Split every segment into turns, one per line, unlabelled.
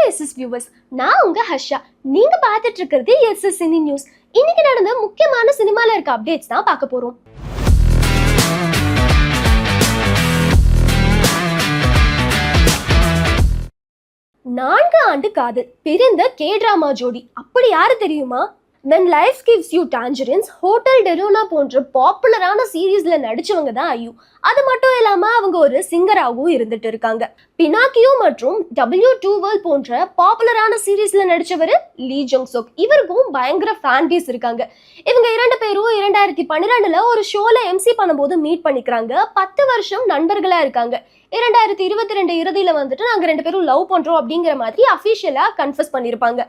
SS viewers, நான் உங்க ஹர்ஷா. நீங்க பார்த்துட்டு இருக்கிறது எஸ்எஸ் சினி நியூஸ். இன்னைக்கு நடந்த முக்கியமான சினிமால இருக்க அப்டேட்ஸ் தான் பார்க்க போறோம். 4 ஆண்டு காதல் பிரிந்த கே டிராமா ஜோடி அப்படி யாரு தெரியுமா? When Life Gives You Tangerines, Hotel Deluna போன்ற பாப்புலரான சீரீஸ்ல நடிச்சவங்க தான் ஐயு. அது மட்டும் இல்லாம அவங்க ஒரு சிங்கராகவும் இருந்துட்டு இருக்காங்க. பினாக்கியோ மற்றும் W2 வேர்ல்ட் போன்ற பாப்புலரான சீரீஸ்ல நடிச்சவர் லீ ஜங் சோக். இவருக்கும் பயங்கர ஃபேன் பேஸ் இருக்காங்க. இவங்க 2 பேரும் 2012ல ஒரு ஷோல MC பண்ணும்போது மீட் பண்ணிக்கிறாங்க. 10 வருஷம் நண்பர்களா இருக்காங்க. 2022 இறுதியில வந்துட்டு நாங்க 2 பேரும் லவ் பண்றோம் அப்படிங்கிற மாதிரி அஃபிஷியலா கன்ஃபஸ் பண்ணியிருப்பாங்க.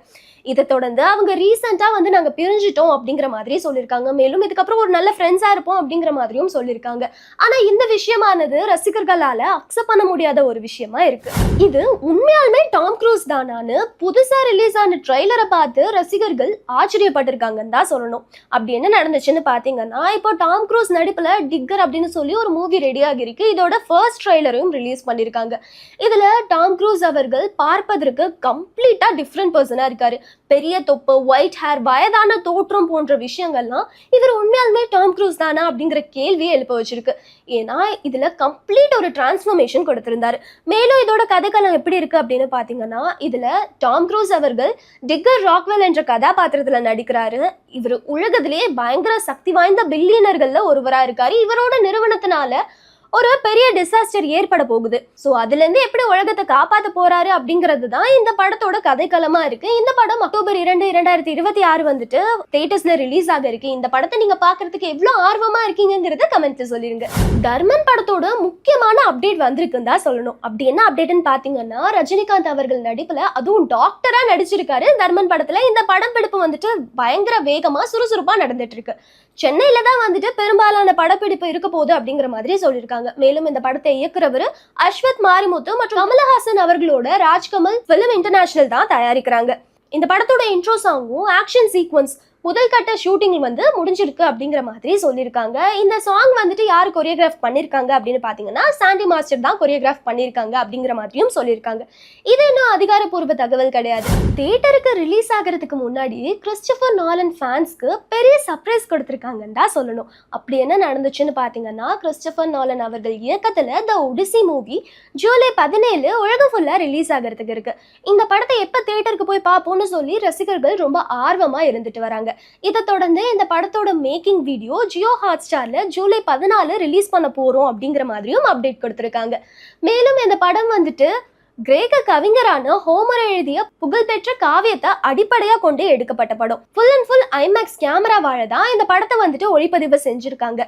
இதை தொடர்ந்து அவங்க ரீசெண்டா வந்து நாங்க பிரிஞ்சிட்டோம் அப்படிங்கிற மாதிரி சொல்லியிருக்காங்க. மேலும் இதுக்கப்புறம் ஒரு நல்ல ஃப்ரெண்ட்ஸா இருப்போம் அப்படிங்கிற மாதிரியும் சொல்லியிருக்காங்க. ஆனா இந்த விஷயமானது ரசிகர்களால அக்செப்ட் பண்ண முடியாத ஒரு விஷயமா இருக்கு. இது உண்மையாலுமே டாம் க்ரூஸ் தானான்னு புதுசா ரிலீஸ் ஆன ட்ரெய்லரை பார்த்து ரசிகர்கள் ஆச்சரியப்பட்டிருக்காங்கன்னு தான் சொல்லணும். அப்படி என்ன நடந்துச்சுன்னு பாத்தீங்கன்னா, இப்போ டாம் க்ரூஸ் நடிப்புல டிக்கர் அப்படின்னு சொல்லி ஒரு மூவி ரெடி ஆகிருக்கு. இதோட ஃபர்ஸ்ட் ட்ரெய்லரையும் ரிலீஸ் பண்ணிருக்காங்க. இதுல டாம் க்ரூஸ் அவர்கள் பார்ப்பதற்கு கம்ப்ளீட்டா டிஃப்ரெண்ட் பர்சனா இருக்காரு. பெரிய தொப்பு, ஒயிட் ஹேர், வயதான தோற்றம் போன்ற விஷயங்கள்லாம் இவர் உண்மையாலுமே டாம் க்ரூஸ் தானா அப்படிங்கிற கேள்வியை எழுப்ப வச்சிருக்கு. ஏன்னா இதுல கம்ப்ளீட் ஒரு டிரான்ஸ்ஃபர்மேஷன் கொடுத்திருந்தாரு. மேலும் இதோட கதைக்களம் எப்படி இருக்கு அப்படின்னு பாத்தீங்கன்னா, இதுல டாம் க்ரூஸ் அவர்கள் டிக்கர் ராக்வெல் என்ற கதாபாத்திரத்துல நடிக்கிறாரு. இவர் உலகத்திலேயே பயங்கர சக்தி வாய்ந்த பில்லியனர்கள்ல ஒருவரா இருக்காரு. இவரோட நிறுவனத்தினால ஒரு பெரிய டிசாஸ்டர் ஏற்பட போகுது. ஸோ அதுல இருந்து எப்படி உலகத்தை காப்பாற்ற போறாரு அப்படிங்கிறது தான் இந்த படத்தோட கதைக்களமா இருக்கு. இந்த படம் அக்டோபர் 2, 2026 வந்துட்டு தியேட்டர்ஸ்ல ரிலீஸ் ஆக இருக்கு. இந்த படத்தை நீங்க பாக்குறதுக்கு எவ்வளவு ஆர்வமா இருக்கீங்கிறத கமெண்ட்ல சொல்லிருங்க. தர்மன் படத்தோட முக்கியமான அப்டேட் வந்திருக்குன்னு தான் சொல்லணும். அப்படி என்ன அப்டேட்னு பாத்தீங்கன்னா, ரஜினிகாந்த் அவர்கள் நடிப்புல அதுவும் டாக்டரா நடிச்சிருக்காரு தர்மன் படத்துல. இந்த படம் பிடிப்பு வந்துட்டு பயங்கர வேகமா சுறுசுறுப்பா நடந்துட்டு இருக்கு. சென்னையில தான் வந்துட்டு பெரும்பாலான படப்பிடிப்பு இருக்க போகுது அப்படிங்கிற மாதிரி சொல்லியிருக்காங்க. மேலும் இந்த படத்தை இயக்குறவர் அஸ்வத் மாரிமுத்து மற்றும் கமலஹாசன் அவர்களோட ராஜ்கமல் பிலிம் இன்டர்நேஷனல் தான் தயாரிக்கிறாங்க. இந்த படத்தோட இன்ட்ரோ சாங்கும் ஆக்ஷன் சீக்வன்ஸ் முதல் கட்ட ஷூட்டிங் வந்து முடிஞ்சிருக்கு அப்படிங்கிற மாதிரி சொல்லியிருக்காங்க. இந்த சாங் வந்துட்டு யார் கொரியோகிராஃப் பண்ணியிருக்காங்க அப்படின்னு பார்த்தீங்கன்னா, சாண்டி மாஸ்டர் தான் கொரியோகிராஃப் பண்ணியிருக்காங்க அப்படிங்கிற மாதிரியும் சொல்லியிருக்காங்க. இது இன்னும் அதிகாரப்பூர்வ தகவல் கிடையாது. தியேட்டருக்கு ரிலீஸ் ஆகிறதுக்கு முன்னாடி கிறிஸ்டோபர் நோலன் ஃபேன்ஸ்க்கு பெரிய சர்ப்ரைஸ் கொடுத்துருக்காங்கன்னு தான் சொல்லணும். அப்படி என்ன நடந்துச்சுன்னு பார்த்தீங்கன்னா, கிறிஸ்டோபர் நோலன் அவர்கள் இயக்கத்தில் த ஒடிசி மூவி ஜூலை 17 உலகம் ஃபுல்லாக ரிலீஸ் ஆகிறதுக்கு இருக்கு. இந்த படத்தை எப்போ தியேட்டருக்கு போய் பார்ப்போம்னு சொல்லி ரசிகர்கள் ரொம்ப ஆர்வமாக இருந்துட்டு வராங்க. இதை தொடர்ந்து இந்த படத்தோட மேக்கிங் வீடியோ ஜியோ ஹாட்ஸ்டார்ல ஜூலை 14 ரிலீஸ் பண்ண போறோம் அப்படிங்கிற மாதிரியும் அப்டேட் கொடுத்திருக்காங்க. மேலும் இந்த படம் வந்துட்டு கிரேக்க கவிஞரான ஹோமர் எழுதிய புகழ்பெற்ற காவியத்தை அடிப்படையா கொண்டு எடுக்கப்பட்ட படம். ஃபுல் அண்ட் ஃபுல் ஐமேக்ஸ் கேமராவால தான் இந்த படத்தை வந்துட்டு ஒளிப்பதிவு செஞ்சிருக்காங்க.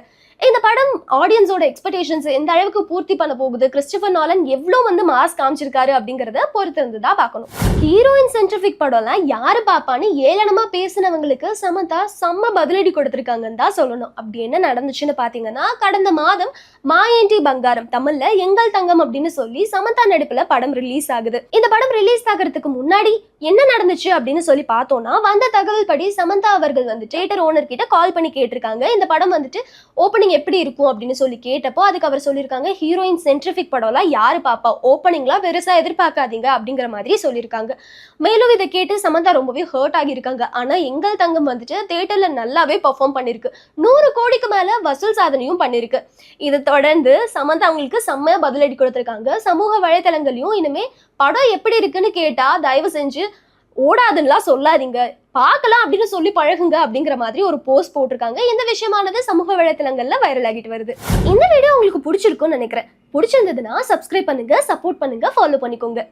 இந்த படம் ஆடியன்ஸோட எக்ஸ்பெக்டேஷன்ஸ் எந்த அளவுக்கு பூர்த்தி பண்ண போகுது, கிறிஸ்டோபர் நோலன் எவ்வளோ வந்து மாஸ் காமிச்சிருக்காரு அப்படிங்கிறத பொறுத்து இருந்து தான் பார்க்கணும். ஹீரோயின் சென்ட்ரிஃபிக் படம்லாம் யாரு பாப்பான்னு ஏளனமா பேசினவங்களுக்கு சமந்தா செம்ம பதிலடி கொடுத்துருக்காங்கன்னு தான் சொல்லணும். அப்படி என்ன நடந்துச்சுன்னு பார்த்தீங்கன்னா, கடந்த மாதம் மாயேண்டி பங்காரம் தமிழ்ல எங்கள் தங்கம் அப்படின்னு சொல்லி சமந்தா நடிப்புல படம் ரிலீஸ் ஆகுது. இந்த படம் ரிலீஸ் ஆகிறதுக்கு முன்னாடி என்ன நடந்துச்சு அப்படின்னு சொல்லி பார்த்தோம்னா, வந்த தகவல் படி சமந்தா அவர்கள் வந்து தியேட்டர் ஓனர் கிட்ட கால் பண்ணி கேட்டிருக்காங்க. இந்த படம் வந்துட்டு ஓப்பனிங் எப்படி இருக்கும் அப்படின்னு சொல்லி கேட்டப்போ அதுக்கு அவர் சொல்லியிருக்காங்க, ஹீரோயின் சென்ட்ரிஃபிக் படம்லாம் யாரு பாப்பா, ஓப்பனிங்லாம் பெருசா எதிர்பார்க்காதீங்க அப்படிங்கிற மாதிரி சொல்லியிருக்காங்க. மேலும் இதை கேட்டு சமந்தா ரொம்பவே ஹர்ட் ஆகியிருக்காங்க. ஆனா எங்கள் தங்கம் வந்துட்டு தியேட்டர்ல நல்லாவே பெர்ஃபார்ம் பண்ணிருக்கு. 100 கோடிக்கு மேல வசூல் சாதனையும் பண்ணிருக்கு. இதை தொடர்ந்து சமந்தா அவங்களுக்கு செம்மையா பதிலடி கொடுத்திருக்காங்க. சமூக வலைதளங்களையும் இனிமே படம் எப்படி இருக்குன்னு கேட்டா தயவு செஞ்சு ஓடாதுன்னா சொல்லாதீங்க, பார்க்கலாம் அப்படின்னு சொல்லி பழகுங்க அப்படிங்கிற மாதிரி ஒரு போஸ்ட் போட்டிருக்காங்க. இந்த விஷயமானது சமூக வலைதளங்கள்ல வைரல் ஆகிட்டு வருது. இந்த வீடியோ உங்களுக்கு பிடிச்சிருக்கும்னு நினைக்கிறேன். பிடிச்சிருந்ததுன்னா சப்ஸ்கிரைப் பண்ணுங்க, சப்போர்ட் பண்ணுங்க, ஃபாலோ பண்ணிக்கோங்க.